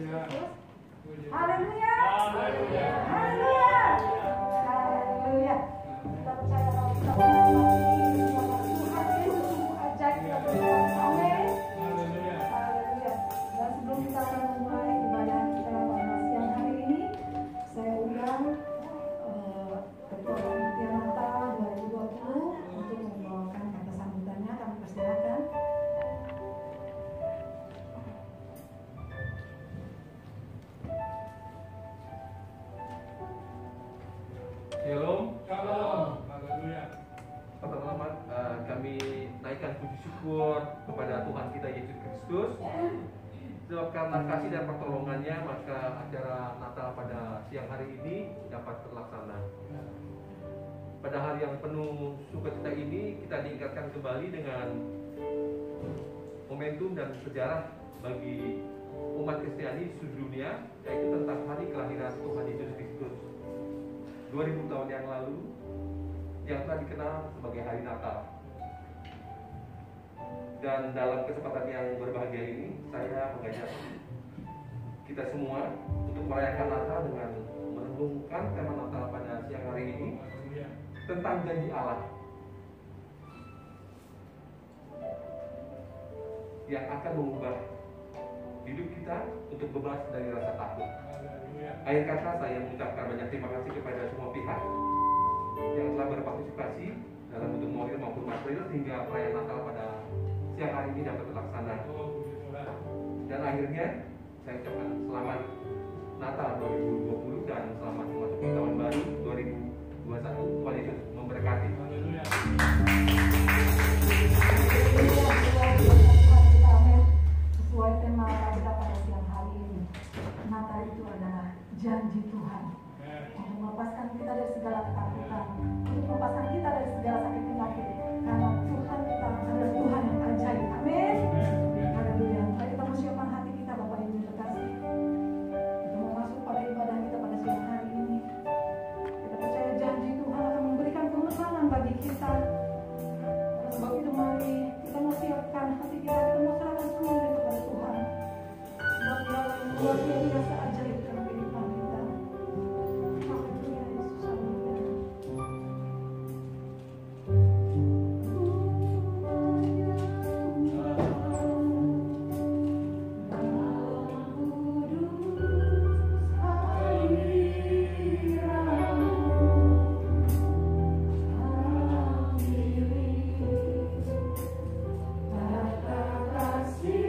Kristus. Haleluya. Haleluya. Haleluya. Haleluya. Kita percaya bahwa kita Tuhan Yesus sungguh ajaib dalam kehidupan kami. Haleluya. Dan sebelum kita akan memulai ibadah kita pada siang hari ini, saya undang Ketua Panitia Natal 2020 untuk membawakan kata sambutannya. Kami persilakan. Shalom. Haleluya. Pertama-tama kami naikkan puji syukur kepada Tuhan kita Yesus Kristus. Sebab karena kasih dan pertolongannya, maka acara Natal pada siang hari ini dapat terlaksana. Pada hari yang penuh sukacita ini, kita diingatkan kembali dengan momentum dan sejarah bagi umat Kristiani seluruh dunia, yaitu tentang hari kelahiran Tuhan Yesus Kristus 2000 tahun yang lalu, yang telah dikenal sebagai hari Natal. Dan dalam kesempatan yang berbahagia ini, saya mengajak kita semua untuk merayakan Natal dengan merenungkan tema Natal pada siang hari ini tentang janji Allah yang akan mengubah hidup kita untuk bebas dari rasa takut. Akhir kata, saya mengucapkan banyak terima kasih kepada semua pihak yang telah berpartisipasi dalam bentuk moral maupun material sehingga perayaan Natal pada siang hari ini dapat terlaksana. Dan akhirnya saya ucapkan selamat Natal 2020 dan selamat memasuki tahun baru 2021. Tuhan Yesus memberkati. Sesuai tema kita pada siang hari ini, Natal itu adalah janji Tuhan untuk melepaskan kita dari segala ketakutan, untuk melepaskan kita dari segala sakit penyakit, karena Tuhan kita adalah Tuhan yang ajaib. Amin. Haleluya. Mari kita persiapkan hati kita, Bapak Ibu yang terkasih, untuk mau masuk pada ibadah kita pada siang hari ini. Kita percaya janji Tuhan akan memberikan kemenangan bagi kita. Oleh sebab itu mari kita mau siapkan hati kita mau serahkan semuanya kepada Tuhan. Sebab Dia luar biasa ajaib dalam kehidupan kita. Haleluya, Yesus. Haleluya. Kasih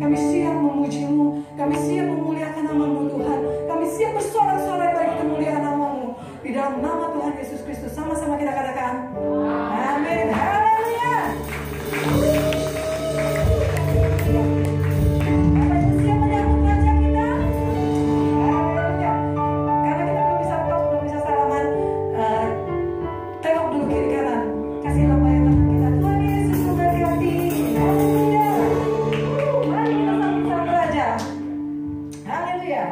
Kami siap memuji-Mu, kami siap memuliakan nama-Mu Tuhan. Kami siap bersorak-sorai bagi kemuliaan nama-Mu. Di dalam nama Tuhan Yesus Kristus, sama-sama kita katakan amin. Haleluya. Bapak Ibu siap menyambut raja kita? Haleluya. Karena kita belum bisa talk, belum bisa salaman, tengok dulu kiri kanan. Kasih lambaian tangan kita. Tuhan Yesus memberkati. Haleluya. Mari kita sambut sang raja. Haleluya.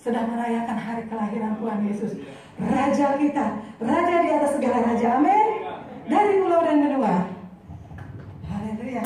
sedang merayakan hari kelahiran Tuhan Yesus, Raja kita, Raja di atas segala raja, amin. Dari pulau dan benua. Haleluya.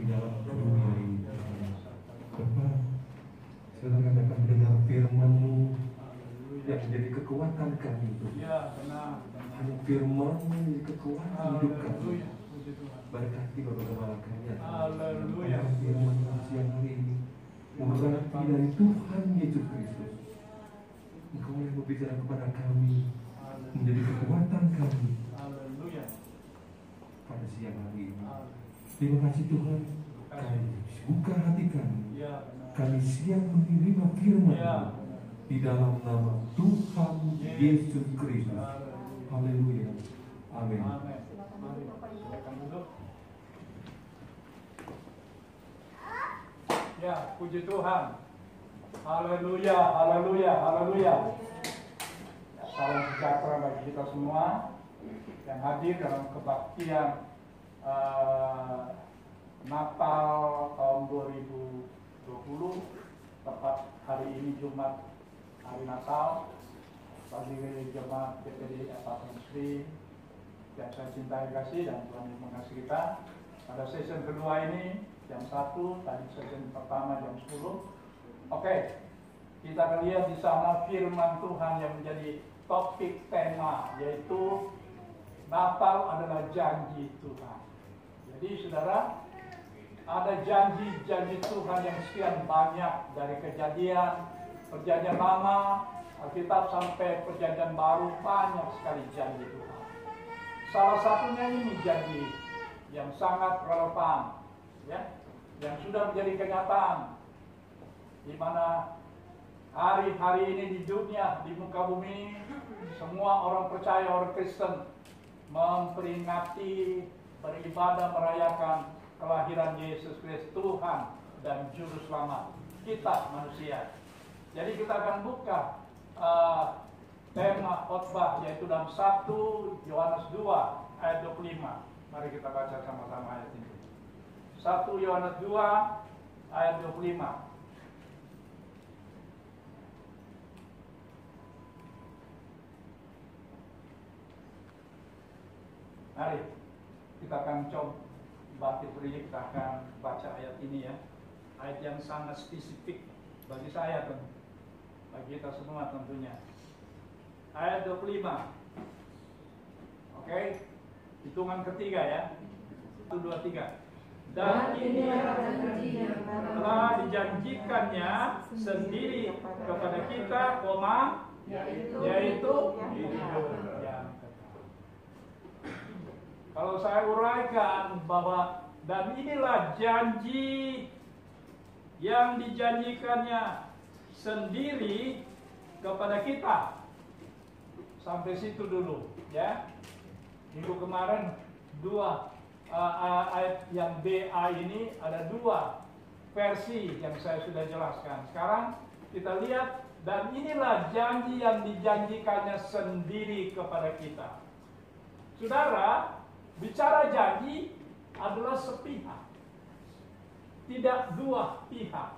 dalam dunia ini. Bapa, sekarang kami akan mendengar firman-Mu yang menjadi kekuatan kami itu. Hanya firman-Mu menjadi kekuatan hidup kami. Berkati Bapak Kepala kami. Haleluya. Firman-Mu siang hari ini berarti dari Tuhan Yesus Kristus. Engkau yang berbicara kepada kami, menjadi kekuatan kami. Pada siang hari ini. Terima kasih Tuhan. Kami buka hati kami. Kami siap menerima firman-Mu di dalam nama Tuhan Yesus Kristus. Haleluya. Amin. Ya, puji Tuhan. Haleluya, haleluya, haleluya. Salam sejahtera bagi kita semua yang hadir dalam kebaktian Natal tahun 2020. Tepat hari ini Jumat, hari Natal. Bagi jemaat PPD Apartemen Sri yang saya cintai kasih dan Tuhan yang mengasihi kita. Pada session kedua ini jam 1, tadi session pertama jam 10. Oke, kita akan lihat di sana firman Tuhan yang menjadi topik tema, yaitu Natal adalah janji Tuhan. Jadi saudara, ada janji-janji Tuhan yang sekian banyak dari kejadian, perjanjian lama, Alkitab sampai perjanjian baru, banyak sekali janji Tuhan. Salah satunya ini janji yang sangat relevan, ya, yang sudah menjadi kenyataan, di mana hari-hari ini di dunia, di muka bumi, semua orang percaya, orang Kristen memperingati, beribadah, merayakan kelahiran Yesus Kristus, Tuhan dan Juru Selamat kita manusia. Jadi kita akan buka tema khotbah, yaitu dalam 1 Yohanes 2 ayat 25. Mari kita baca sama-sama ayat ini. 1 Yohanes 2 ayat 25. Mari kita akan coba kita akan baca ayat ini ya. Ayat yang sangat spesifik bagi saya tentu, bagi kita semua tentunya. Ayat 25. Oke, hitungan ketiga ya. 1, 2, 3. Dan ini telah dijanjikannya sendiri kepada kita, yaitu hidup yang kekal. Kalau saya uraikan bahwa dan inilah janji yang dijanjikannya sendiri kepada kita. Sampai situ dulu ya. Minggu kemarin ayat yang BA ini ada 2 versi yang saya sudah jelaskan. Sekarang kita lihat, dan inilah janji yang dijanjikannya sendiri kepada kita. Saudara, bicara janji adalah sepihak, tidak 2 pihak.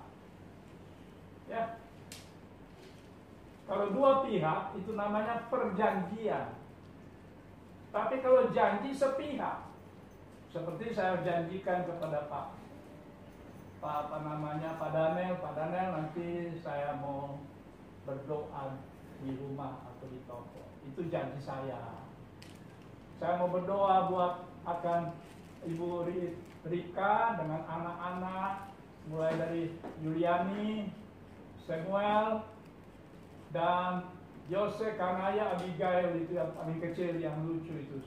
Ya. Kalau 2 pihak itu namanya perjanjian. Tapi kalau janji sepihak, seperti saya janjikan kepada Pak Daniel, nanti saya mau berdoa di rumah atau di toko. Itu janji saya. Saya mau berdoa akan Ibu Rika dengan anak-anak, mulai dari Yuliani, Samuel, dan Jose, Kanaya, Abigail, itu yang paling kecil, yang lucu itu,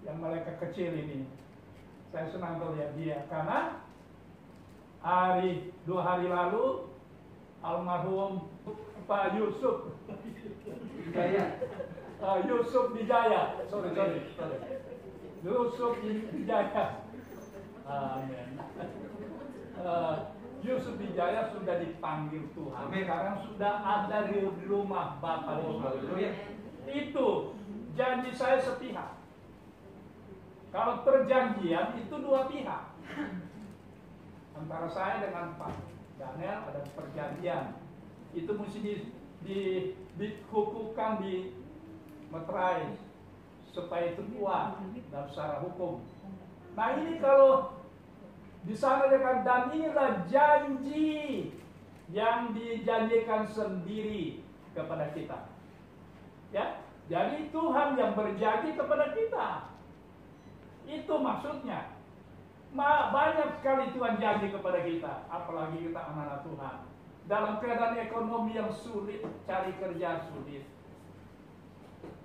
yang mereka kecil ini. Saya senang melihat dia, karena 2 hari lalu almarhum Pak Yusuf Yusuf Wijaya, sorry. Yusuf Wijaya, amin. Yusuf Wijaya sudah dipanggil Tuhan. Sekarang sudah ada di rumah Bapak. Itu janji saya sepihak. Kalau perjanjian itu 2 pihak. Antara saya dengan Pak Daniel ada perjanjian. Itu mesti dikukuhkan, dimeterai supaya itu kuat dalam secara hukum. Nah ini kalau Di sana dikatakan, dan inilah janji yang dijanjikan sendiri kepada kita. Ya, jadi Tuhan yang berjanji kepada kita. Itu maksudnya. Banyak sekali Tuhan janji kepada kita, apalagi kita anak-anak Tuhan. Dalam keadaan ekonomi yang sulit, cari kerja sulit,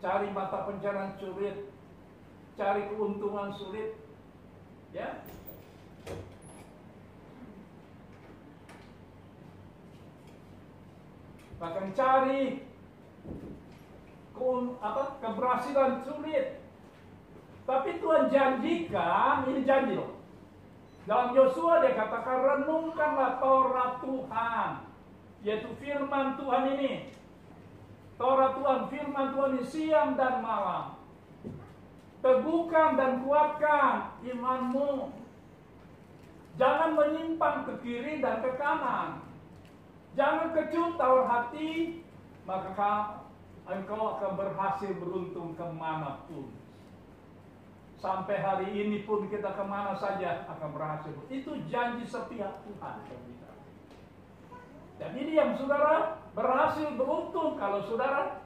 cari mata pencarian sulit, cari keuntungan sulit, ya. Bahkan cari keberhasilan sulit. Tapi Tuhan janjikan, ini janji loh. Dalam Yosua dia katakan, renungkanlah Taurat Tuhan, yaitu firman Tuhan ini. Taurat Tuhan, firman Tuhan ini siang dan malam. Teguhkan dan kuatkan imanmu. Jangan menyimpang ke kiri dan ke kanan. Jangan kecut tawar hati, maka engkau akan berhasil beruntung kemanapun. Sampai hari ini pun kita kemana saja akan berhasil. Itu janji sepihak Tuhan. Dan ini yang saudara berhasil beruntung kalau saudara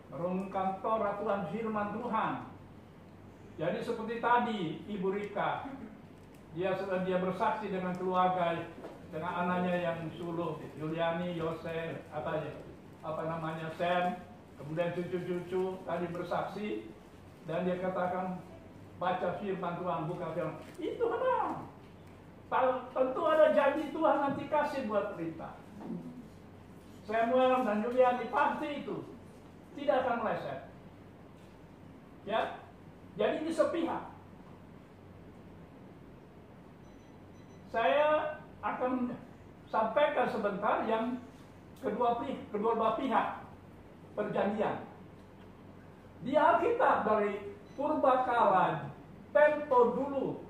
merenungkan Taurat Tuhan, firman Tuhan. Jadi seperti tadi Ibu Rika, dia bersaksi dengan keluarga, dengan anaknya yang sulung, Juliani, Yosef, Sam, kemudian cucu-cucu tadi bersaksi, dan dia katakan, baca firman Tuhan, buka firman. Itu benar. Tentu ada janji Tuhan nanti kasih buat kita. Samuel dan Juliani pasti itu tidak akan meleset. Ya, jadi ini sepihak. Saya akan sampaikan sebentar yang kedua belah pihak perjanjian. Di Alkitab dari purbakala, tempo dulu,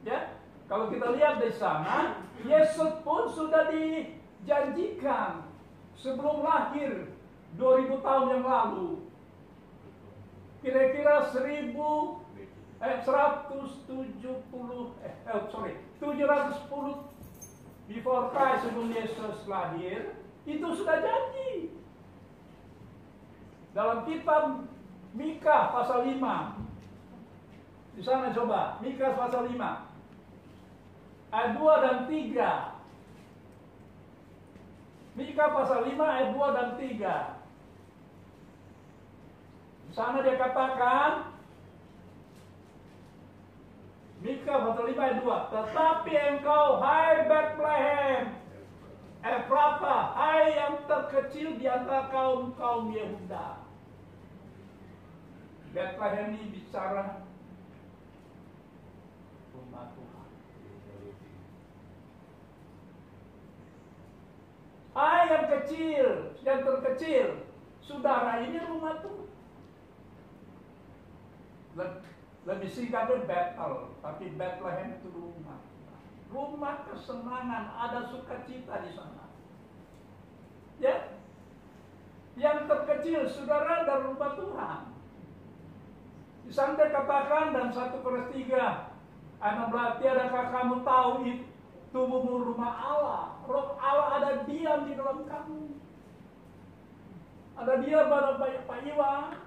ya. Kalau kita lihat di sana, Yesus pun sudah dijanjikan sebelum lahir 2000 tahun yang lalu. Kira-kira 710 before Christ, sebelum Yesus lahir, itu sudah janji. Dalam kitab Mika pasal 5. Di sana coba, Mika pasal 5. Ayat 2 dan 3. Mika pasal 5 ayat 2 dan 3. Di sana dia katakan, Mika pasal 5 ayat 2. Tetapi engkau, hai Bethlehem Efrata, hai yang terkecil di antara kaum Yehuda. Bethlehem ini bicara rumah Tuhan. Hai yang kecil, yang terkecil, saudara, ini rumah Tuhan. Lebih singkatnya Bethel, tapi Bethlehem itu rumah. Rumah kesenangan, ada sukacita di sana. Ya, yang terkecil, saudara, dan rumah Tuhan. Di sana dikatakan dan 1 Korintus 3 ayat 16, tiadakah kamu tahu tubuhmu rumah Allah? Roh Allah ada diam di dalam kamu. Ada diam pada Pak Iwan,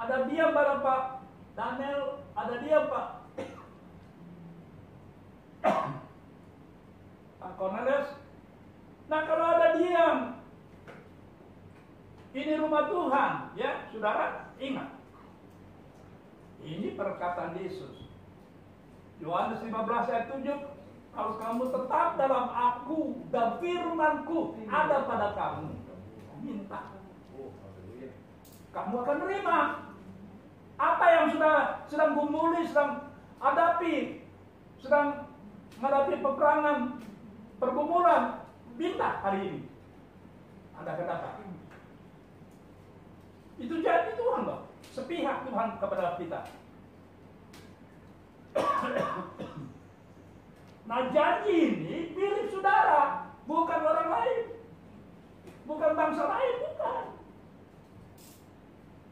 ada diam pada Pak Daniel, ada diam Pak Cornelius. Nah, kalau ada diam, ini rumah Tuhan, ya, saudara. Ingat, ini perkataan Yesus. Yohanes 15 ayat 7, kalau kamu tetap dalam aku dan firmanku ada pada kamu, minta, kamu akan terima. Apa yang sedang gumuli, sedang hadapi, sedang menghadapi peperangan, pergumulan, minta hari ini. Ada kata. Itu janji Tuhan loh, sepihak Tuhan kepada kita. Nah, janji ini milik saudara, bukan orang lain, bukan bangsa lain, bukan.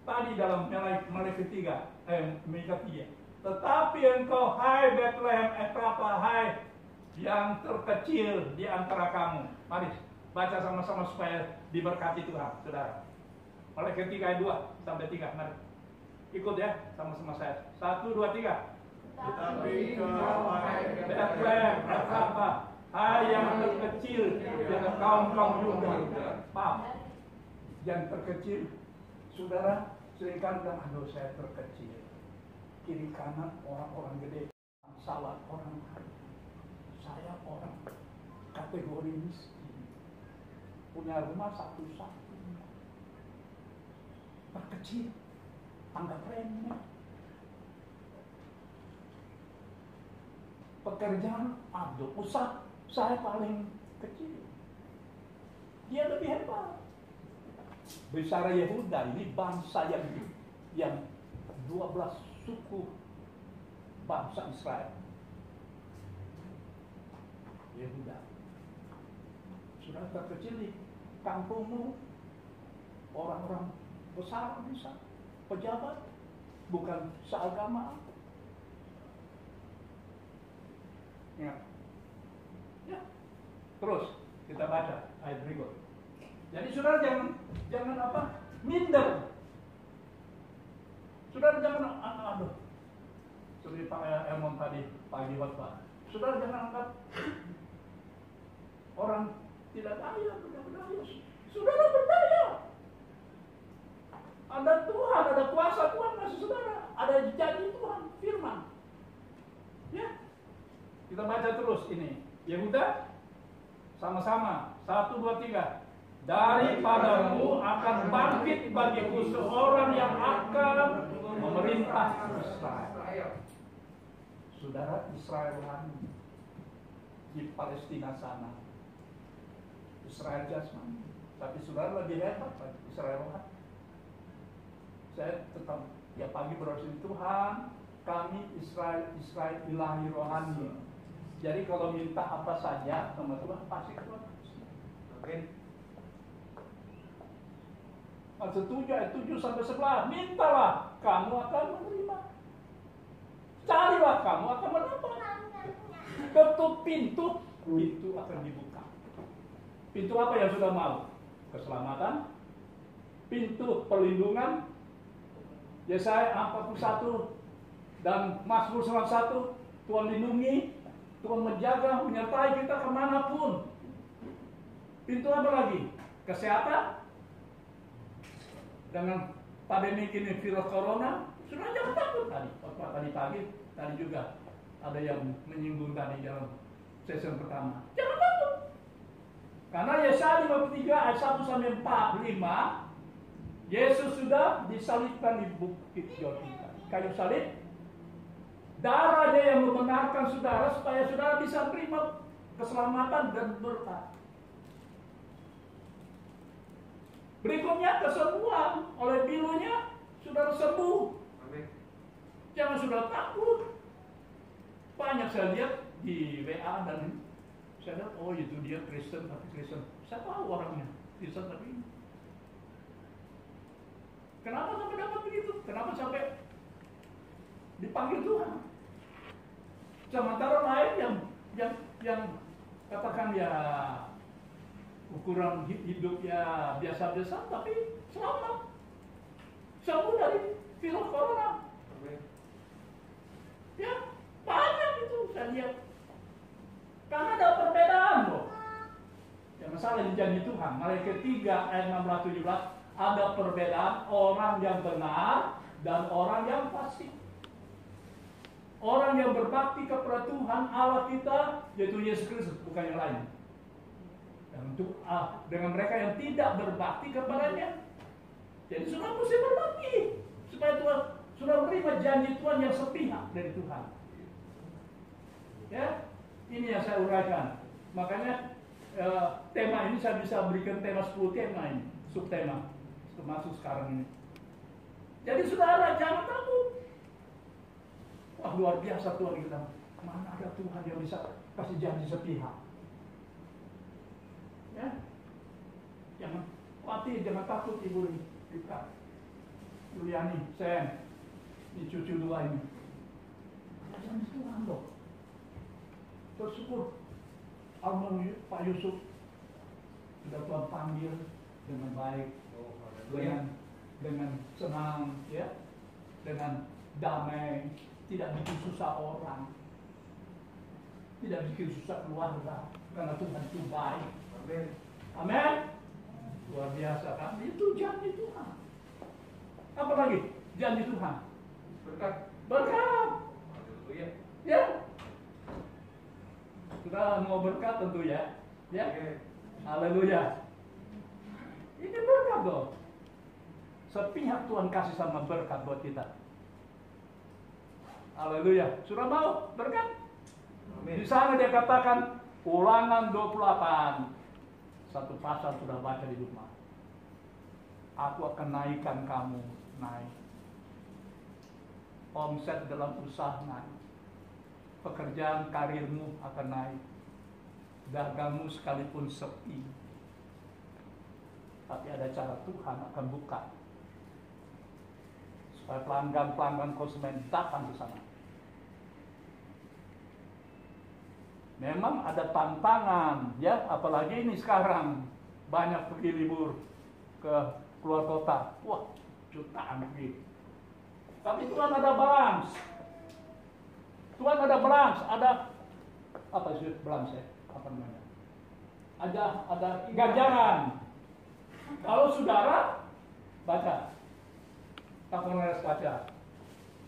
Tadi dalam Mika 3, Tetapi engkau, hai Bethlehem Efratah, hai yang terkecil di antara kamu. Mari baca sama-sama supaya diberkati Tuhan, saudara. Oleh ketiga ayat 2 sampai 3, mari. Ikut ya, sama-sama saya. 1, 2, 3. Tetapi engkau, hai Bethlehem Efratah, hai yang terkecil di antara kaum-kaum Yuda. Paham? Yang terkecil, saudara, seringkali bilang, aduh saya terkecil. Kiri kanan orang-orang gede, salah orang lain. Saya orang kategori miskin, punya rumah satu-satu, terkecil, anggap remeh. Pekerjaan, aduh, usaha saya paling kecil, dia lebih hebat. Bicara Yehuda ini bangsa yang 12 suku bangsa Israel. Yehuda sudah terkecil di kampungmu, orang-orang besar bisa, pejabat, bukan seagama. Ya. Terus kita baca ayat berikut. Jadi saudara jangan apa? Minder. Saudara jangan aduh. Seperti Pak Elmon tadi pagi khotbah. Saudara jangan anggap orang tidak daya, berdaya. Saudara berdaya. Ada Tuhan, ada kuasa Tuhan masih saudara. Ada janji Tuhan, firman. Ya. Kita baca terus ini. Yehuda sama-sama. 1, 2, 3. Daripadamu akan bangkit bagiku seorang yang akan memerintah Israel. Saudara, Israel di Palestina sana, Israel jasmani, tapi saudara lebih hebat lagi Israel rohani. Saya tetap ya pagi berdoa Tuhan, kami Israel ilahi rohani. Jadi kalau minta apa saja sama Tuhan pasti Tuhan. Oke. Setuju ayat 7 sampai 11. Mintalah, kamu akan menerima. Carilah, kamu akan mendapat. Ketuk pintu akan dibuka. Pintu apa yang sudah mau? Keselamatan, pintu perlindungan. Yesaya 41 dan Mazmur 91. Tuhan lindungi, Tuhan menjaga, menyertai kita kemanapun. Pintu apa lagi? Kesehatan. Dengan pandemi ini virus corona, sudah jangan takut tadi. Tadi pagi, tadi juga ada yang menyinggung tadi dalam sesi pertama. Jangan takut. Karena Yesaya 53 ayat 1 sampai 45, Yesus sudah disalibkan di bukit Yordan. Kayu salib, darahnya yang membenarkan saudara supaya saudara bisa terima keselamatan dan berkat. Berikutnya kesembuhan, oleh pilunya saudara sembuh. Amin. Jangan saudara takut. Banyak saya lihat di WA dan saya lihat, oh itu dia Kristen tapi Kristen. Saya tahu orangnya Kristen tapi kenapa sampai dapat begitu? Kenapa sampai dipanggil Tuhan? Sementara lain yang katakan ya ukuran hidup ya biasa-biasa tapi selamat, sembuh dari virus corona. Ya banyak itu saya lihat. Karena ada perbedaan loh. Jangan salah di janji Tuhan. Malaikat 3 ayat 16-17 ada perbedaan orang yang benar dan orang yang fasik. Orang yang berbakti kepada Tuhan Allah kita yaitu Yesus Kristus, bukan yang lain. Dan untuk dengan mereka yang tidak berbakti kepadanya. Jadi sudah mesti berbakti supaya Tuhan sudah menerima janji Tuhan yang sepihak dari Tuhan. Ya, ini yang saya uraikan. Makanya tema ini saya bisa berikan tema 10 tema ini, subtema termasuk sekarang ini. Jadi saudara jangan takut. Wah luar biasa Tuhan kita. Mana ada Tuhan yang bisa kasih janji sepihak? Ya, jangan khawatir, jangan takut Ibu Rika, Yuliani, Sen, ini cucu dua ini. janji Tuhan loh. Bersyukur almarhum Pak Yusuf sudah Tuhan panggil dengan baik, dengan senang, ya, dengan damai, tidak bikin susah orang, tidak bikin susah keluarga, karena Tuhan itu baik. Amin. Amin. Luar biasa kan? Itu janji Tuhan. Apa lagi? Janji Tuhan. Berkat. Berkat. Haleluya. Ya. Kita mau berkat tentu ya. Ya. Haleluya. Ini berkat loh. Sepihak Tuhan kasih sama berkat buat kita. Haleluya. Sudah mau berkat? Amin. Di sana dia katakan Ulangan 28. Satu pasal sudah baca di rumah. Aku akan naikkan kamu naik. Omset dalam usaha naik. Pekerjaan karirmu akan naik. Dagangmu sekalipun sepi, tapi ada cara Tuhan akan buka supaya pelanggan-pelanggan konsumen datang ke sana. Memang ada tantangan, ya, apalagi ini sekarang banyak pergi libur ke keluar kota. Wah, jutaan pergi. Tapi Tuhan ada balance. Tuhan ada balance, ada apa sih balance ya? Apa namanya? Ada ganjaran. Kalau saudara baca, Kapolres baca.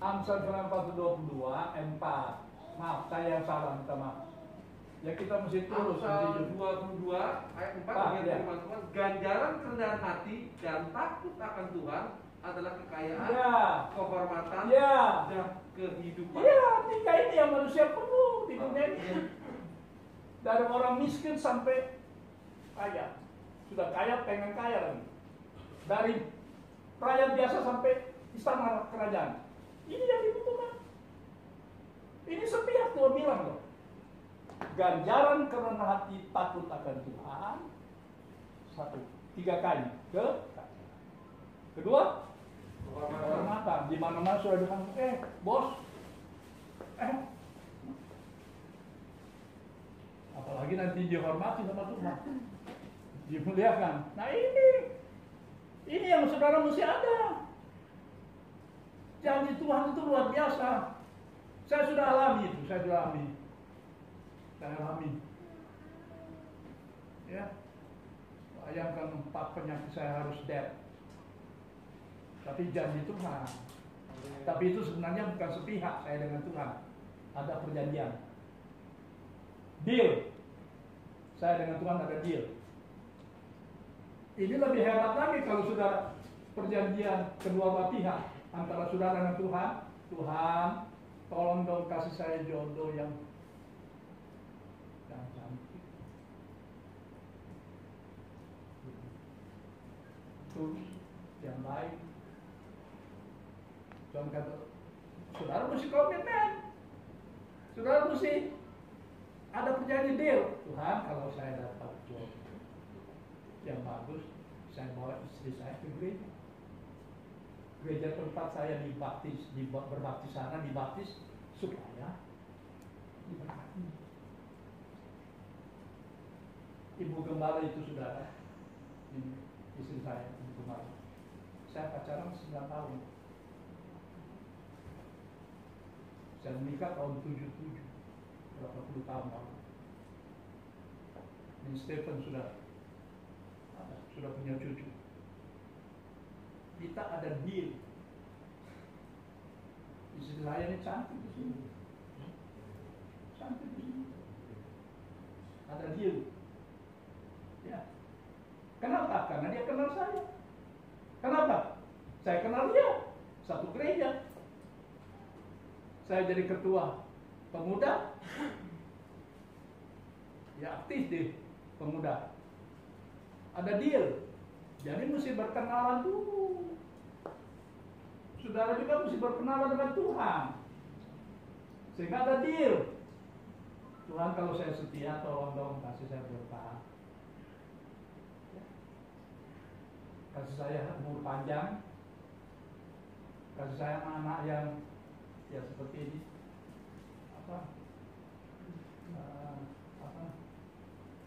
Amsal 4:22 4. Maaf, saya yang salah, minta maaf. Ya kita mesti tulus. Amsal 22 ayat 4 bagian firman Tuhan, ganjaran kerendahan hati dan takut akan Tuhan adalah kekayaan, Ya. kehormatan, Ya. dan kehidupan. Iya, tiga ini yang manusia perlu di dunia ini. Dari orang miskin sampai kaya. Sudah kaya, pengen kaya lagi. Dari rakyat biasa sampai istana kerajaan. Ini yang dibutuhkan. Ini sepihak Tuhan bilang loh. Ganjaran karena hati takut akan Tuhan. 1, 3 kali. Kedua, kehormatan. Di mana-mana sudah bilang, bos, apalagi nanti dihormati sama Tuhan, dimuliakan. Nah ini yang saudara mesti ada. Janji Tuhan itu luar biasa. Saya sudah alami itu, saya alami. Ya, bayangkan 4 penyakit saya harus dead. Tapi janji Tuhan. Tapi itu sebenarnya bukan sepihak saya dengan Tuhan. Ada perjanjian. Deal. Saya dengan Tuhan ada deal. Ini lebih hebat lagi kalau sudah perjanjian kedua belah pihak antara saudara dengan Tuhan. Tuhan, tolong dong kasih saya jodoh yang cantik. Terus yang baik. Tuhan kata, saudara mesti komitmen. Saudara mesti ada perjanjian deal. Tuhan, kalau saya dapat job yang bagus, saya bawa istri saya ke gereja. Gereja tempat saya dibaptis, berbaptis sana, dibaptis supaya diberkati. Ibu gembala itu saudara, ini istri saya, ibu gembala. Saya pacaran 9 tahun. Saya menikah tahun 77, berapa puluh tahun lalu. Dan Stephen sudah punya cucu. Kita ada deal. Istri saya ini cantik di sini. Cantik di sini. Ada deal. Ya. Kenapa? Karena dia kenal saya. Kenapa? Saya kenal dia. Satu gereja. Saya jadi ketua pemuda. Ya aktif di pemuda. Ada deal. Jadi mesti berkenalan dulu. Saudara juga mesti berkenalan dengan Tuhan. Sehingga ada deal. Tuhan, kalau saya setia, tolong dong kasih saya berkah. Kasih saya umur panjang. Kasih saya anak yang ya seperti ini.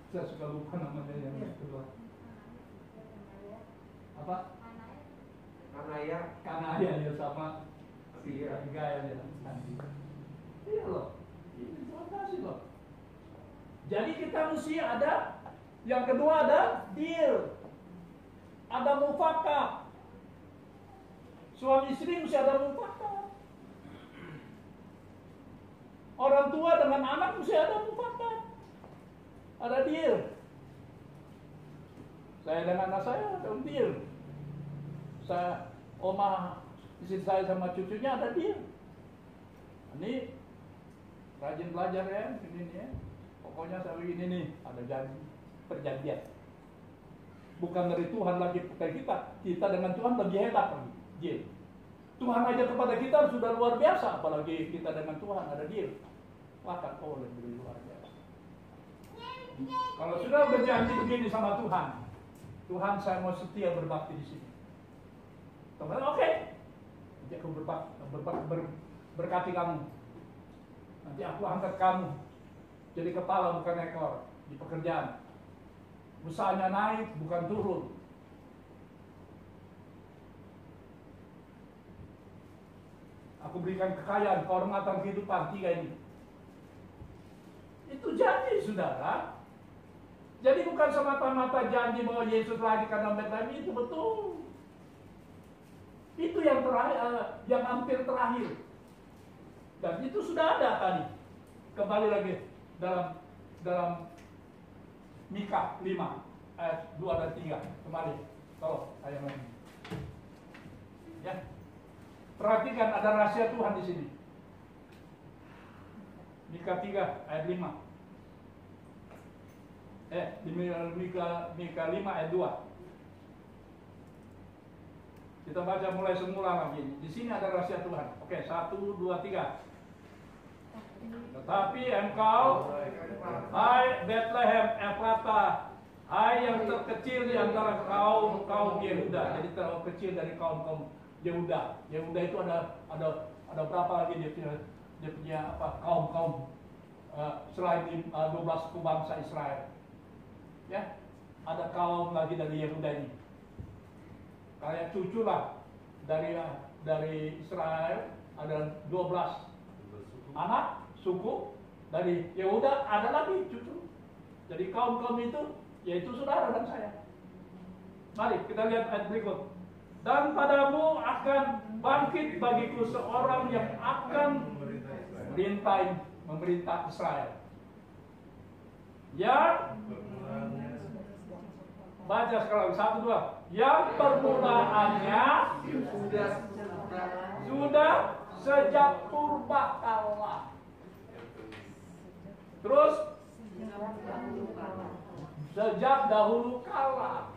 Saya suka lupa namanya yang kedua. Apa? Kanaya ya sama si Gaya ya. Iya loh. Ini Tuhan kasih loh. Jadi kita mesti ada, yang kedua ada deal, ada mufakat. Suami istri mesti ada mufakat. Orang tua dengan anak mesti ada mufakat. Ada deal. Saya dengan anak saya ada deal. Saya, oma istri saya sama cucunya ada deal. Ini rajin belajar ya, ini ya. Pokoknya saya begini nih, ada janji, perjanjian. Bukan dari Tuhan lagi kepada kita dengan Tuhan lebih hebat lagi. Deal. Tuhan aja kepada kita sudah luar biasa, apalagi kita dengan Tuhan ada deal. Maka lebih luar biasa. Kalau sudah berjanji begini sama Tuhan, Tuhan saya mau setia berbakti di sini. Teman, oke. Nanti aku berkati kamu. Nanti aku angkat kamu jadi kepala bukan ekor di pekerjaan. Usahanya naik bukan turun. Aku berikan kekayaan, kehormatan, kehidupan, 3 ini. Itu janji, saudara. Jadi bukan semata-mata janji bahwa Yesus lagi karena lagi, itu betul. Itu yang terakhir, yang hampir terakhir. Dan itu sudah ada tadi. Kembali lagi dalam Mika 5 ayat 2 dan 3. Kembali. Tolong ayat lagi. Ya. Perhatikan ada rahasia Tuhan di sini. Mika 3 ayat 5. Di Mika 5 ayat 2. Kita baca mulai semula lagi. Di sini ada rahasia Tuhan. Oke, 1, 2, 3. Tetapi engkau, hai Bethlehem Efratah, hai yang terkecil di antara kaum Yehuda. Jadi terlalu kecil dari kaum Yehuda. Yehuda itu ada berapa lagi dia punya apa kaum selain 12 suku bangsa Israel. Ya, ada kaum lagi dari Yehuda ini. Kayak cucu lah dari Israel ada 12 anak suku, dari Yehuda ada lagi cucu. Jadi kaum itu yaitu saudara dan saya. Mari kita lihat ayat berikut. Dan padamu akan bangkit bagiku seorang yang akan memerintah Israel. Yang baca sekarang 1, 2. Yang permulaannya sudah sejak purbakala. Terus sejak dahulu kala.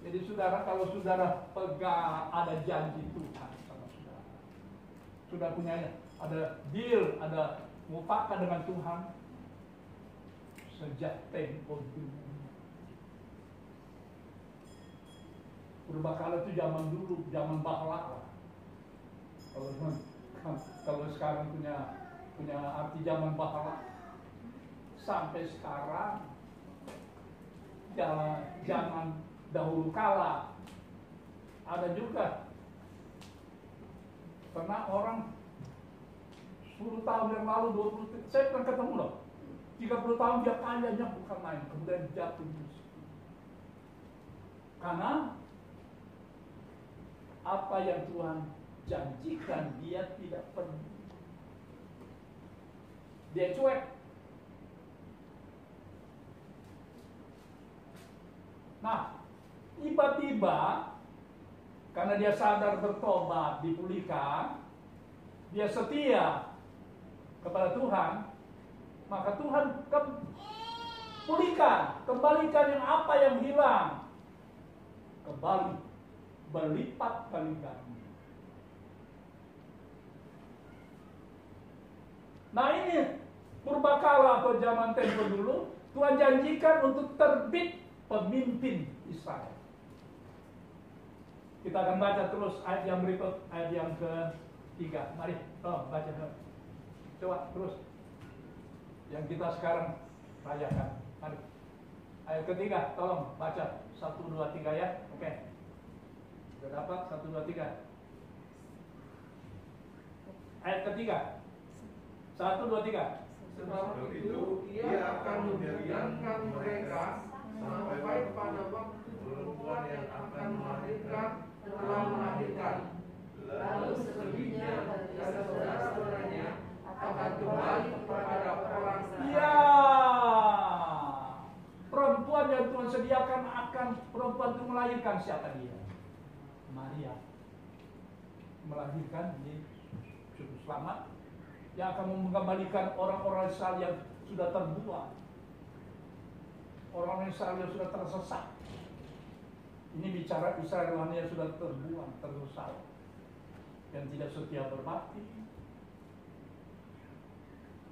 Jadi saudara, kalau saudara pegang ada janji Tuhan sama saudara, sudah punya ada deal, ada mufakat dengan Tuhan sejak tempo dulu. Purbakala itu zaman dulu, zaman bahlak. Kalau sekarang punya arti zaman bahlak. Sampai sekarang zaman dahulu kala ada juga. Karena orang 10 tahun yang lalu, 20, saya pernah ketemu loh, 30 tahun dia kayanya bukan main, kemudian jatuh miskin. Karena apa yang Tuhan janjikan dia tidak penuh. Dia cuek. Nah, tiba-tiba karena dia sadar bertobat, dipulihkan, dia setia kepada Tuhan, maka Tuhan pulihkan, kembalikan yang apa yang hilang, kembali berlipat kali ganda. Nah ini purbakala atau zaman tempo dulu, Tuhan janjikan untuk terbit pemimpin Israel. Kita akan baca terus ayat yang berikut, ayat yang ke-3. Mari, baca. Coba terus. Yang kita sekarang rayakan. Mari. Ayat ketiga, tolong baca 1, 2, 3 ya. Oke. Sudah dapat 1, 2, 3. Ayat ketiga. 1, 2, 3. Sebab itu ia akan membiarkan mereka sampai pada waktu perempuan yang akan melahirkan telah melahirkan. Lalu selebihnya dan saudara-saudaranya akan kembali kepada orang Ya, perempuan yang Tuhan sediakan akan perempuan itu melahirkan. Siapa dia? Maria. Melahirkan di Juru Selamat yang akan mengembalikan orang-orang Israel yang sudah terbuang, orang-orang Israel yang sudah tersesat. Ini bicara Israel rohani yang sudah terbuang, tersesat, yang tidak setia berbakti,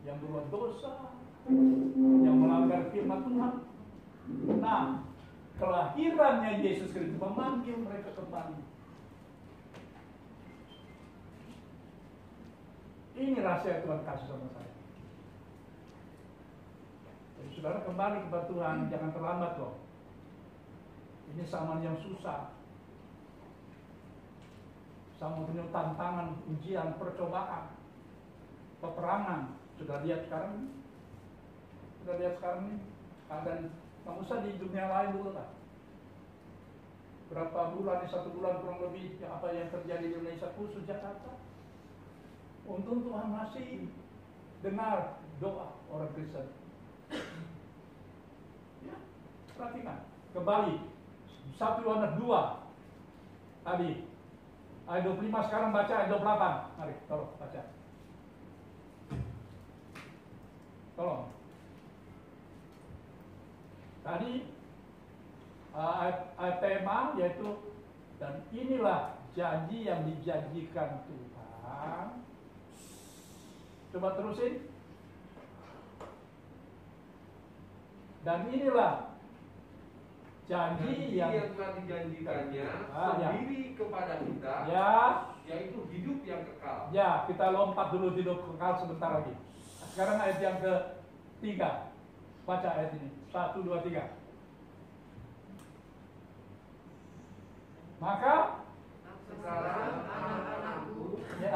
yang berbuat dosa, yang melanggar firman Tuhan. Nah, kelahirannya Yesus Kristus memanggil mereka kembali. Ini rahasia Tuhan kasih sama saya. Jadi saudara kembali kepada Tuhan, jangan terlambat loh. Ini zaman yang susah. Sama punya tantangan, ujian, percobaan, peperangan. Sudah lihat sekarang ini? Sudah lihat sekarang ini? Dan nggak usah di dunia lain dulu lah. Berapa bulan, 1 bulan kurang lebih, apa yang terjadi di Indonesia, khusus Jakarta. Untung Tuhan masih dengar doa orang Kristen. Ya, perhatikan. Kembali 1 Yohanes 2 tadi ayat 25, sekarang baca ayat 28. Mari, tolong baca. Tolong. Tadi ayat tema yaitu, dan inilah janji yang dijanjikan Tuhan. Coba terusin. Dan inilah janji yang telah dijanjikannya ya. sendiri kepada kita, Ya, yaitu hidup yang kekal. ya, kita lompat dulu hidup kekal sebentar lagi. Sekarang ayat yang ke-3. Baca ayat ini. 1, 2, 3. Maka sekarang anak-anakku ya,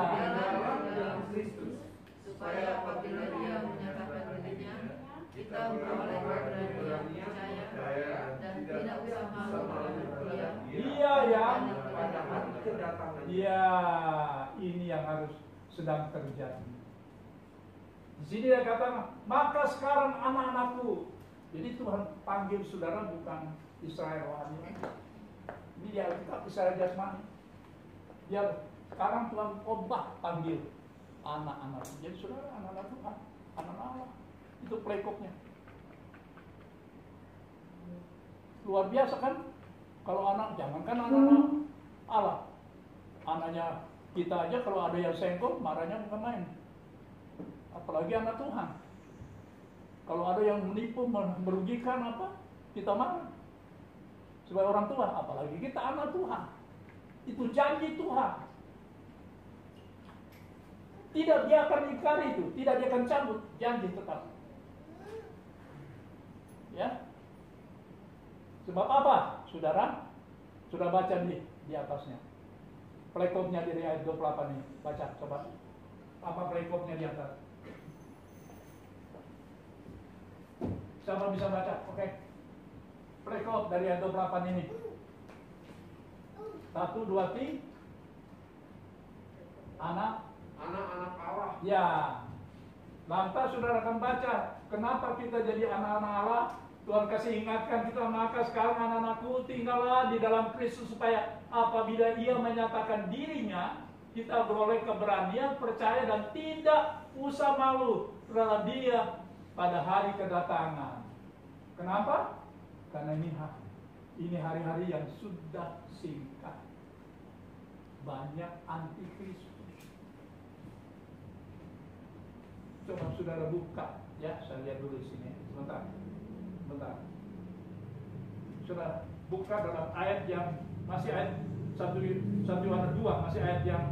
dalam Kristus, supaya apabila Dia menyatakan dirinya, kita beroleh keberanian percaya dan tidak usah malu terhadap Dia. Dia yang pada hari kedatangan. ya, ini yang harus sedang terjadi. Di sini dia kata, maka sekarang anak-anakku. Jadi Tuhan panggil saudara bukan Israel rohani. Ini dia Alkitab Israel jasmani. Dia sekarang Tuhan khotbah panggil anak-anak. Jadi saudara anak-anak Tuhan, anak-anak Allah. Itu playbooknya. Luar biasa kan? Kalau anak, jangankan anak-anak Allah, anaknya kita aja kalau ada yang senggol, marahnya bukan main. Apalagi anak Tuhan. Kalau ada yang menipu, merugikan apa, kita marah. Sebagai orang tua, apalagi kita anak Tuhan. Itu janji Tuhan. Tidak dia akan ingkari itu, tidak dia akan cabut, janji tetap. Ya. Sebab apa, saudara? Sudah baca di atasnya. Playcode-nya dari ayat 28 ini. Baca, coba. Apa playcode-nya di atas? Siapa bisa baca? Oke. Playcode dari ayat 28 ini. 1, 2, 3. Anak-anak Allah. Ya. Lantas saudara akan baca, kenapa kita jadi anak-anak Allah? Tuhan kasih ingatkan kita, maka sekarang anak-anakku tinggallah di dalam Kristus, supaya apabila Ia menyatakan dirinya, kita beroleh keberanian, percaya, dan tidak usah malu terhadap Dia pada hari kedatangan. Kenapa? Karena ini hari-hari yang sudah singkat. Banyak antikristus. Coba saudara buka, ya, saya lihat dulu di sini. Sebentar. Saudara buka dalam ayat yang masih ayat 1 Yohanes 2, masih ayat yang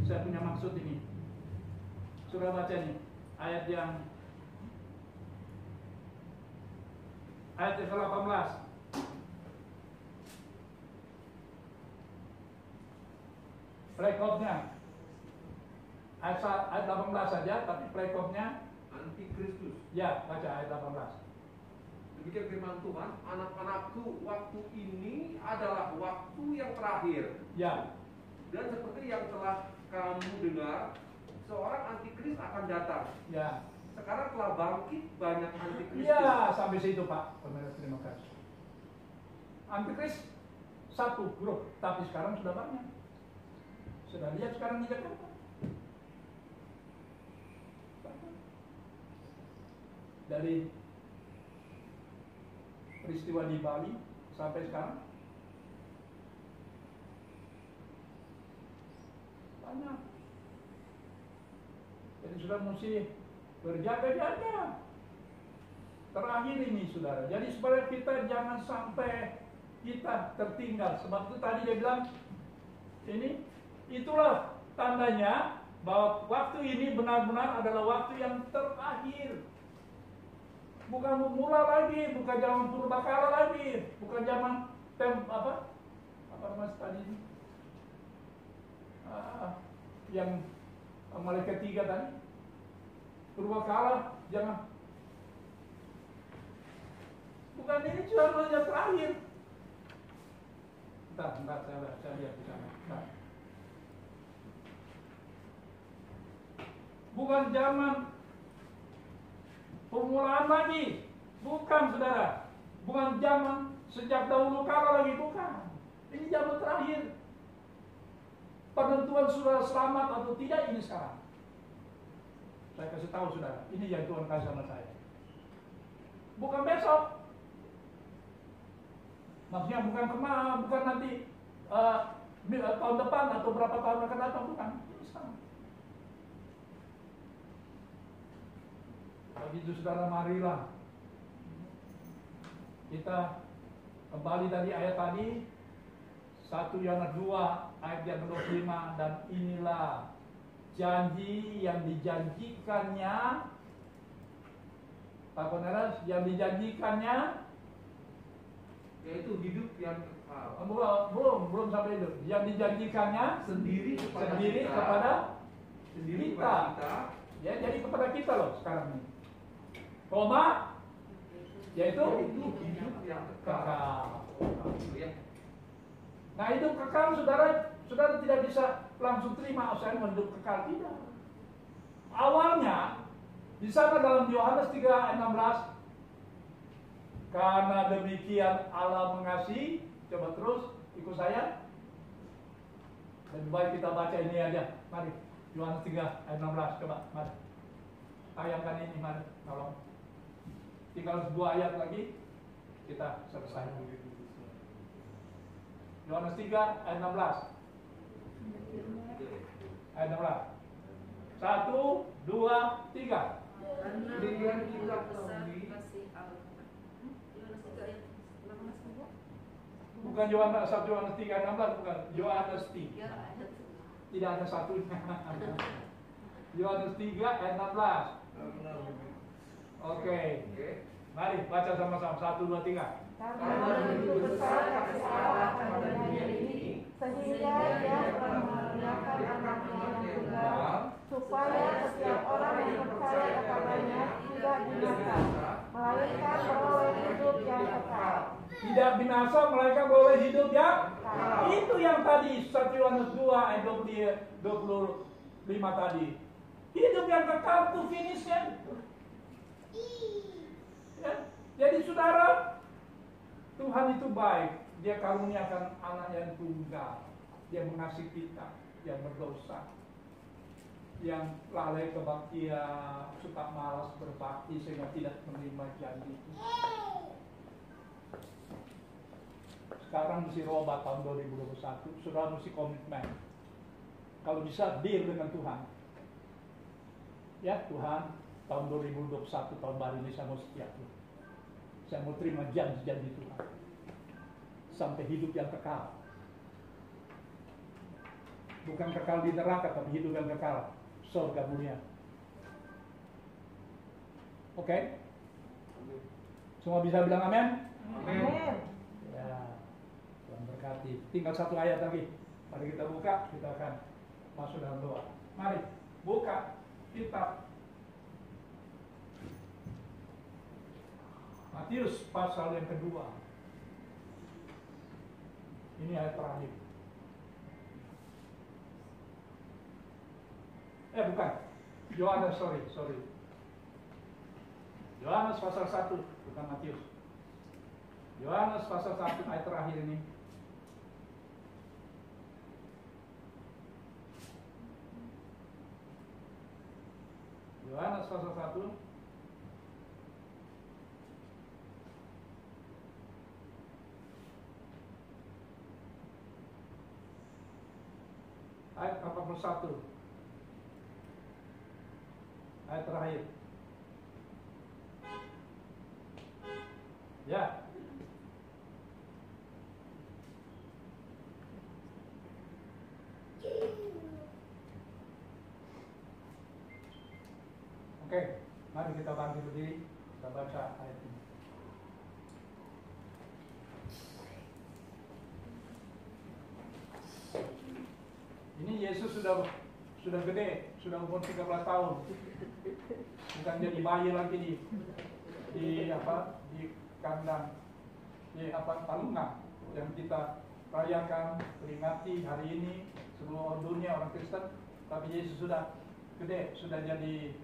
saya punya maksud ini. Saudara baca nih. ayat yang ke-18. Prekopnya ayat 18 saja, tapi prekopnya Antikristus. ya, baca ayat 18. Demikian firman Tuhan, anak-anakku, waktu ini adalah waktu yang terakhir. Ya, Dan seperti yang telah kamu dengar, seorang antikris akan datang. ya. Sekarang telah bangkit banyak antikris. Ya, sampai situ Pak. Pemirsa, terima kasih. Antikris satu grup, tapi sekarang sudah banyak. Sudah lihat sekarang di Jakarta. Dari peristiwa di Bali sampai sekarang banyak. Jadi sudah mesti berjaga-jaga. Terakhir ini saudara. Jadi supaya kita jangan sampai kita tertinggal. Sebab itu tadi dia bilang ini, itulah tandanya bahwa waktu ini benar-benar adalah waktu yang terakhir. Bukan mula lagi, bukan zaman purbakala lagi, bukan zaman apa namanya tadi ini? Yang malaikat 3 tadi. Purbakala jangan. Bukan, ini zaman yang terakhir. Bentar, saya lihat di sana. Bentar. Bukan zaman permulaan lagi, bukan saudara. Bukan zaman sejak dahulu kala lagi, bukan. Ini zaman terakhir. Penentuan sudah selamat atau tidak ini sekarang. Saya kasih tahu saudara, ini yang Tuhan kasih sama saya. Bukan besok. Maksudnya bukan nanti tahun depan atau berapa tahun akan datang, bukan. Ini sekarang. Begitu saudara, marilah kita kembali dari ayat tadi 1 Yohanes 2 ayat yang ke-25, dan inilah janji yang dijanjikannya, Pak Koneras, yang dijanjikannya Yaitu hidup yang kekal. belum sampai itu. Yang dijanjikannya Sendiri kepada kita. kita. Ya, jadi kepada kita loh sekarang ini. Koma, yaitu hidup yang kekal. kekal. Ya. Nah, hidup kekal saudara tidak bisa langsung terima, saya mau hidup kekal, tidak. Awalnya di sana dalam Yohanes 3 ayat 16, karena demikian Allah mengasihi, coba terus ikut saya. Lebih baik kita baca ini aja. Mari, Yohanes 3 ayat 16, coba mari. Tayangkan ini, mari, tolong. Tinggal 2 ayat lagi kita selesai. Yohanes 3 ayat 16. Ayat 16. 1, 2, 3. Demikian kita ketahui. Bukan Yohanes 1 Yohanes 3 ayat 16, bukan Yohanes 3. Tidak ada satunya. Yohanes 3 ayat 16. Oke. Mari baca sama-sama 1, 2, 3. Karena begitu besar kasih Allah pada dunia ini, sehingga Dia telah mengaruniakan anaknya yang tunggal, supaya setiap orang yang percaya kepadanya tidak binasa, melainkan beroleh hidup yang kekal. Tidak binasa, melainkan beroleh hidup yang itu yang tadi 1 Yohanes 2 ayat 25 tadi. Hidup yang kekal itu finishnya. Ya. Jadi saudara, Tuhan itu baik. Dia karuniakan anak yang tunggal. Dia mengasihi kita yang berdosa, yang lalai kebaktian, suka malas berbakti sehingga tidak menerima janji itu. Sekarang mesti robah tahun 2021, sudah mesti komitmen. Kalau bisa deal dengan Tuhan. Ya Tuhan, tahun 2021 tahun baru ini saya mau setia. Saya mau terima janji-janji Tuhan sampai hidup yang kekal. Bukan kekal di neraka, tapi hidup yang kekal, surga mulia. Oke? Semua bisa bilang amin? Amin. Ya, Tuhan berkati. Tinggal satu ayat lagi. Mari kita buka, kita akan masuk dalam doa. Mari, buka kitab Matius pasal yang kedua. Ini ayat terakhir. Bukan. Yohanes, sorry. Yohanes pasal 1, bukan Matius. Yohanes pasal 1 ayat terakhir ini. Yohanes pasal 1 ayat 81. Ayat terakhir. Ya. Oke, mari kita bangkit berdiri, kita baca ayat ini. Ini Yesus sudah gede, sudah umur 13 tahun. Bukan jadi bayi lagi di kandang, Talungan yang kita rayakan, peringati hari ini seluruh dunia orang Kristen. Tapi Yesus sudah gede, sudah jadi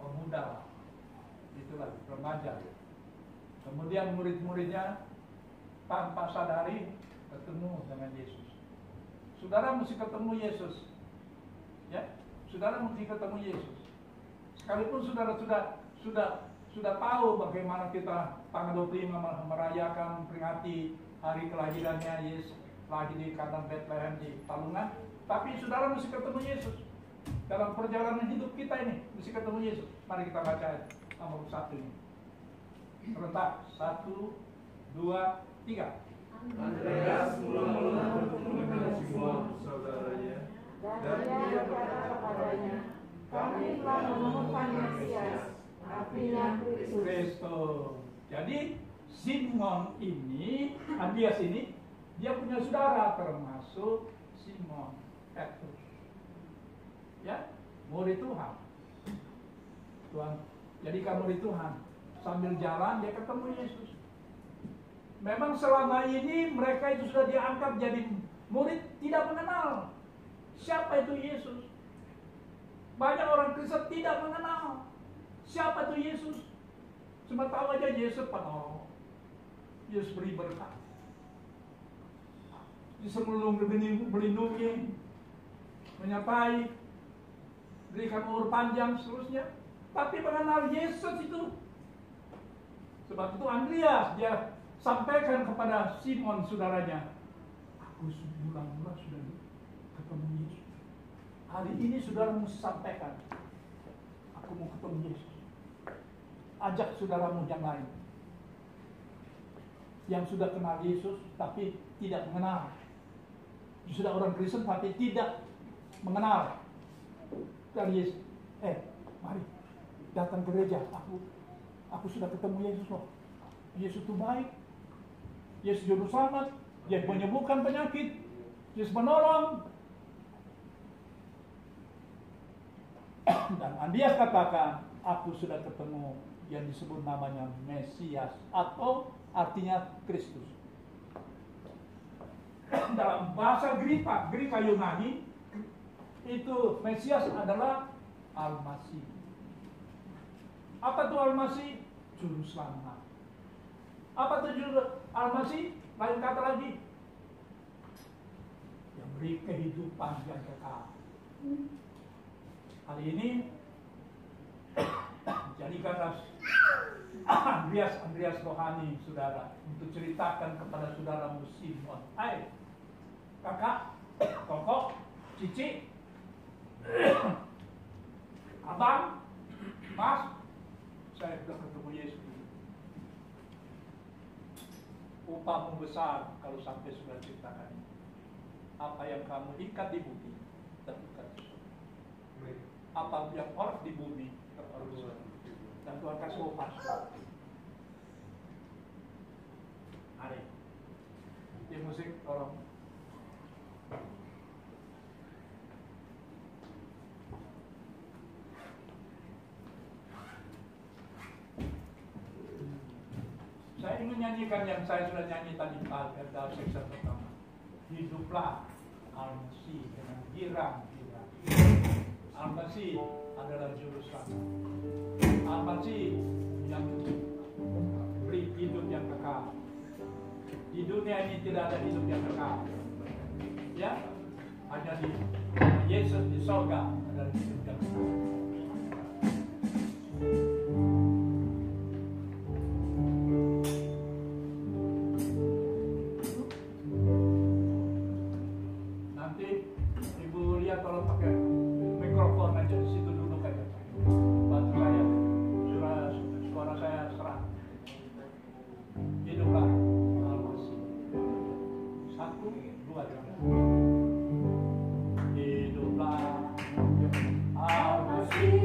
pemuda, itulah remaja. Kemudian murid-muridnya tanpa sadari ketemu dengan Yesus. Saudara mesti ketemu Yesus, ya. Saudara mesti ketemu Yesus. Sekalipun saudara sudah tahu bagaimana kita tanggal 25 merayakan peringati hari kelahirannya Yesus, lahir di kandang Bethlehem di Talungan, tapi saudara mesti ketemu Yesus. Dalam perjalanan hidup kita ini mesti ketemu Yesus. Mari kita baca nomor 1 ini. Serentak, 1, 2, 3. Andreas mula-mula bertemu dengan Simon saudaranya, Dan dia berkata kepadanya, kami telah menemukan Mesias, artinya Kristus. Jadi Simon ini, Andreas ini, dia punya saudara termasuk Simon Petrus. Ya, murid Tuhan. Jadikan murid Tuhan. Sambil jalan dia ketemu Yesus. Memang selama ini mereka itu sudah diangkat jadi murid, tidak mengenal siapa itu Yesus. Banyak orang Kristen tidak mengenal siapa itu Yesus. Cuma tahu aja Yesus penolong, Yesus beri berkat, Yesus melindungi, menyertai, berikan umur panjang seterusnya. Tapi mengenal Yesus itu, sebab itu Andreas dia sampaikan kepada Simon saudaranya, aku mula-mula sudah ketemu Yesus. Hari ini saudara mesti sampaikan, aku mau ketemu Yesus. Ajak saudaramu yang lain, yang sudah kenal Yesus tapi tidak mengenal. Sudah orang Kristen tapi tidak mengenal dari Yesus. Mari datang ke gereja. Aku sudah ketemu Yesus loh. Yesus itu baik. Yesus juru selamat. Dia menyembuhkan penyakit. Yesus menolong. Dan Andreas katakan, aku sudah ketemu yang disebut namanya Mesias, atau artinya Kristus. Dalam bahasa Greka Yunani, itu Mesias adalah Al-Masih. Apa itu Al-Masih? Juru selamat. Apa itu juru Al-Masih? Lain kata lagi, yang beri kehidupan yang kekal. Hari ini jadikanlah Andreas rohani saudara untuk ceritakan kepada saudaramu Simon. Hai kakak, koko, cici, abang, mas, saya sudah ketemu Yesus. Upahmu besar kalau sampai sudah ceritakan. Apa yang kamu ikat di bumi terikat di surga. Apa yang orang di bumi terurus Dan Tuhan kasih opas. Mari. Di musik tolong. Saya ingin nyanyikan yang saya sudah nyanyi tadi pada section pertama. Hiduplah Al-Masih dengan girang-girang. Al-Masih adalah juru selamat. Al-Masih yang beri hidup yang kekal. Di dunia ini tidak ada hidup yang kekal. Ya, hanya di Yesus di surga ada hidup yang kekal. Kalau pakai mikrofon aja di situ duduk aja, bantu saya, suara saya serak. Hiduplah Al-Masih. 1, 2, 3. Hiduplah Al-Masih.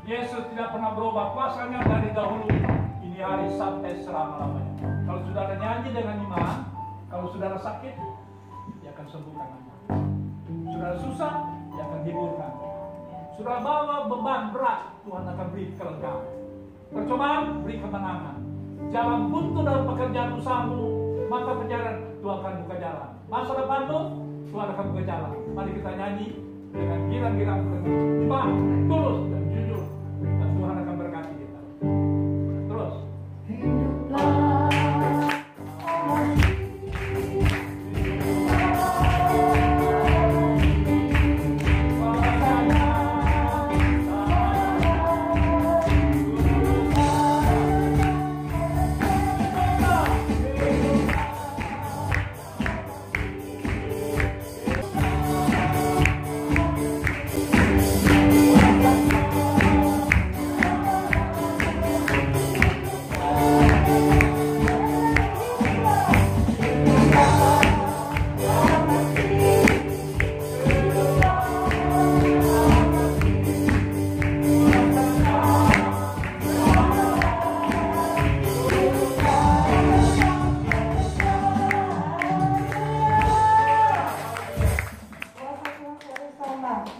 Yesus tidak pernah berubah, kuasanya dari dahulu ini hari sampai selama-lamanya. Kalau saudara nyanyi dengan iman, kalau saudara sakit, dia akan sembuhkan Anda. Saudara susah, dia akan hiburkan. Saudara bawa beban berat, Tuhan akan beri kelegaan. Percobaan, beri kemenangan. Jalan buntu dalam pekerjaan usahamu, maka perjalanan Tuhan akan buka jalan. Masa depanmu, Tuhan akan buka jalan. Mari kita nyanyi dengan girang-girang iman, tulus dan jujur, dan Tuhan akan berkati kita. Terus.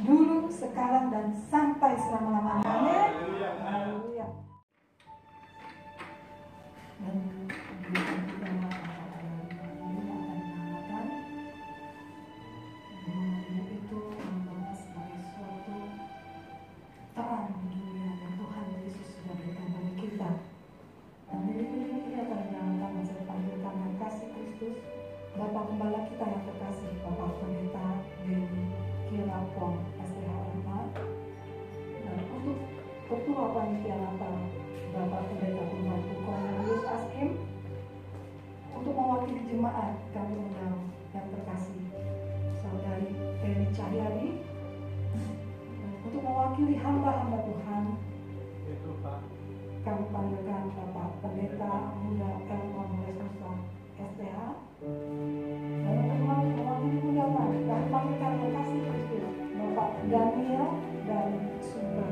Dulu, sekarang, dan sampai selama-lamanya. Haleluya. Dan kita akan itu membahas sebagai suatu terang di dunia yang Tuhan Yesus sudah berikan bagi kita. Dan ini akan menyalakan masa depan kita dengan kasih Kristus, Bapak Gembala kita yang terkasih, Bapak Pendeta Dewi Kilapong STHMA, dan untuk Ketua Panitia Natal Bapak Pendeta Pembantu Cornelius Askim, untuk mewakili jemaat kami undang yang terkasih Saudari Eni Cahyadi, untuk mewakili hamba-hamba Tuhan kami panggilkan Bapak Pendeta Muda Elma Mulesusa STH, dan untuk mewakili undangan kami panggilkan lokasi Kristus Bapak Daniel dari Sumber.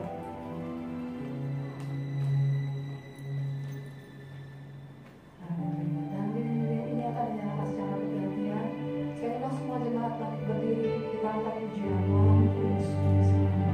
Dan ini akan dinyalakan secara bergantian. Saya undang semua jemaat berdiri, kita angkat pujian malam kudus bersama.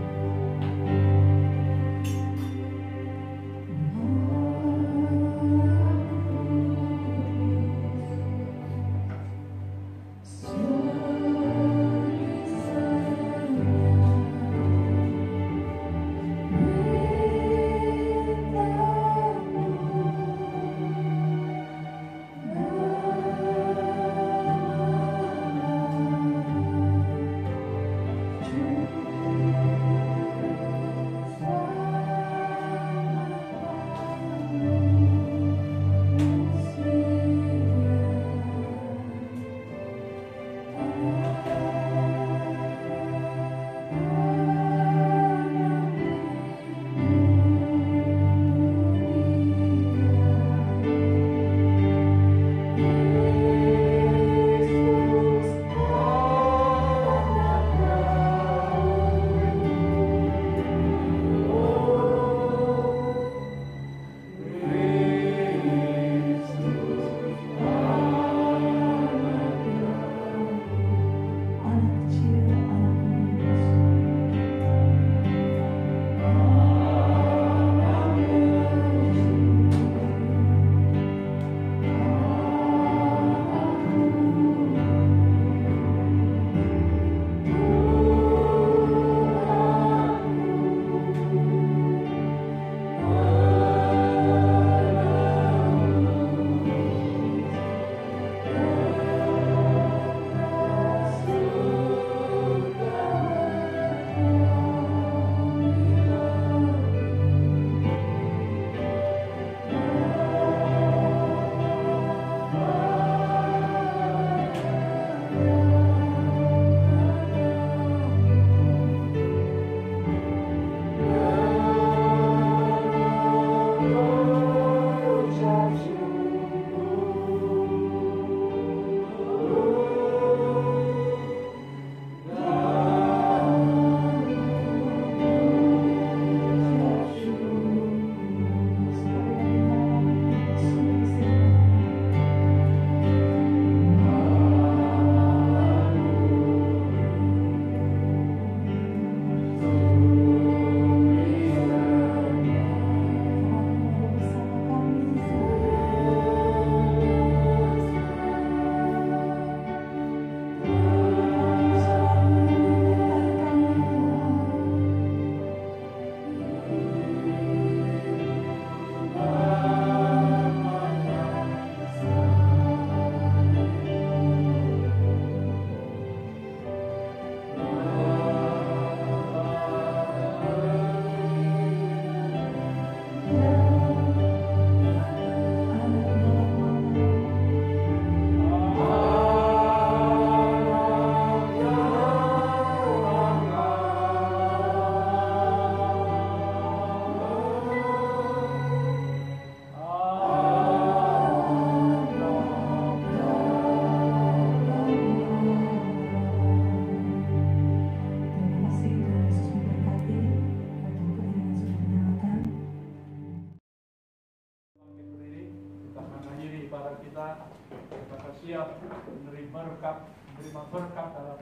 menerima berkat dalam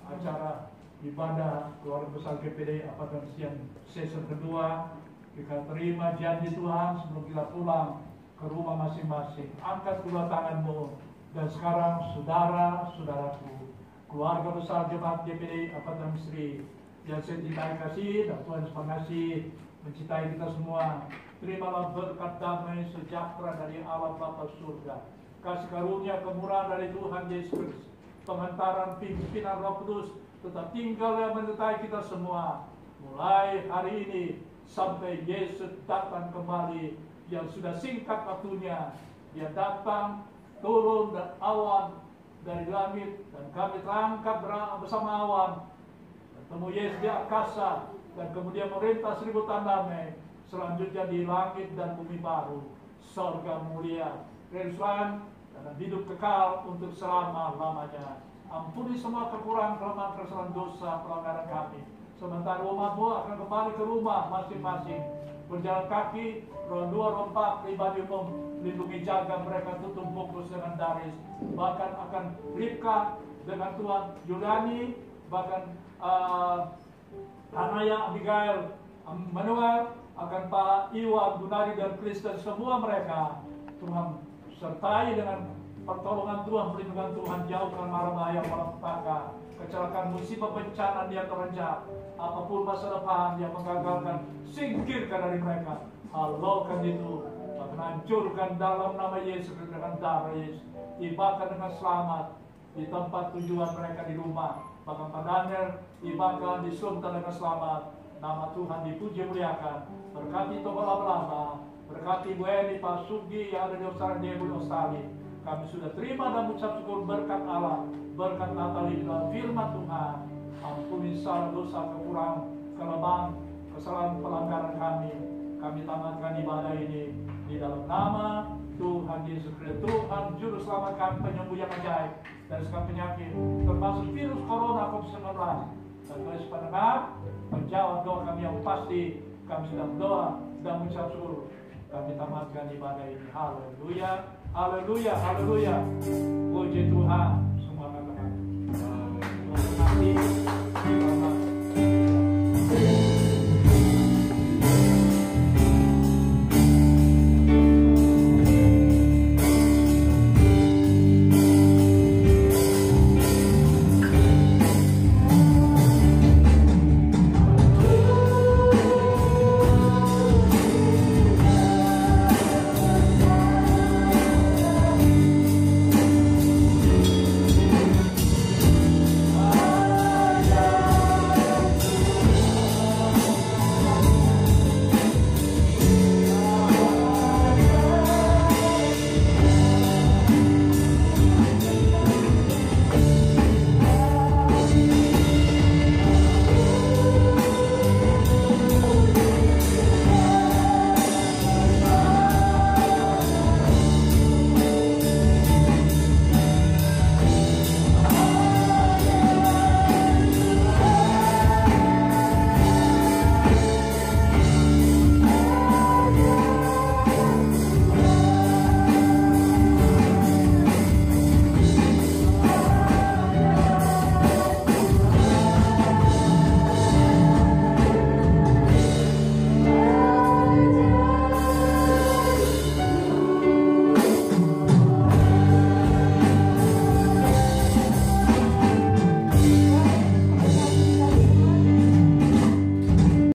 acara ibadah keluarga besar GPD Apartemen Siang season kedua. Kita terima janji Tuhan sebelum kita pulang ke rumah masing-masing. Angkat kedua tanganmu. Dan sekarang saudara-saudaraku, keluarga besar jemaat GPD Apartemen Sri yang saya cintai kasih dan Tuhan kasih mencintai kita semua. Terimalah berkat damai sejahtera dari Allah Bapa surga, kasih karunia kemurahan dari Tuhan Yesus Kristus, penghantaran pimpinan Roh Kudus tetap tinggal yang menyertai kita semua mulai hari ini sampai Yesus datang kembali yang sudah singkat waktunya. Dia datang turun dan awan dari langit dan kami terangkat bersama awan bertemu Yesus di angkasa dan kemudian merintah 1000 tahun damai selanjutnya di langit dan bumi baru, surga mulia, Yerusalem dan hidup kekal untuk selama-lamanya. Ampuni semua kekurangan, kelemahan, kesalahan, dosa, pelanggaran kami. Sementara umatmu akan kembali ke rumah masing-masing, berjalan kaki, roh 2, roh 4, pribadi umum, lindungi jaga mereka, tutup fokus dengan daris, bahkan akan Ribka dengan Tuhan Yudani, bahkan Anaya, Abigail, Manuel, akan Pak Iwan, Gunari dan Kristen, semua mereka Tuhan sertai dengan pertolongan Tuhan, perlindungan Tuhan, jauhkan mara bahaya, malapetaka, kecelakaan, musibah, bencana yang terencana, apapun masa depan yang menggagalkan, singkirkan dari mereka, halaukan itu, bahkan hancurkan dalam nama Yesus dengan darah Yesus, tibakan dengan selamat di tempat tujuan mereka di rumah, bahkan Pak Daniel tibakan di Sultan dengan selamat. Nama Tuhan dipuji muliakan. Berkati Toko Laba-Laba, berkati Bu Eni, Pak Sugi yang ada di Australia, di Australia. Kami sudah terima dan mengucap syukur berkat Allah, berkat Natali dalam firman Tuhan. Ampuni salah dosa, kekurangan, kelemahan, kesalahan, pelanggaran kami. Kami tamatkan ibadah ini di dalam nama Tuhan Yesus Kristus, Tuhan Juru Selamat kami, penyembuh yang ajaib dari segala penyakit, termasuk virus corona COVID-19. Dan Tuhan pendengar, menjawab doa kami yang pasti. Kami sudah berdoa dan mengucap syukur. Kami tamatkan ibadah ini. Haleluya, haleluya, haleluya. Puji Tuhan. Semua katakan. Terima kasih.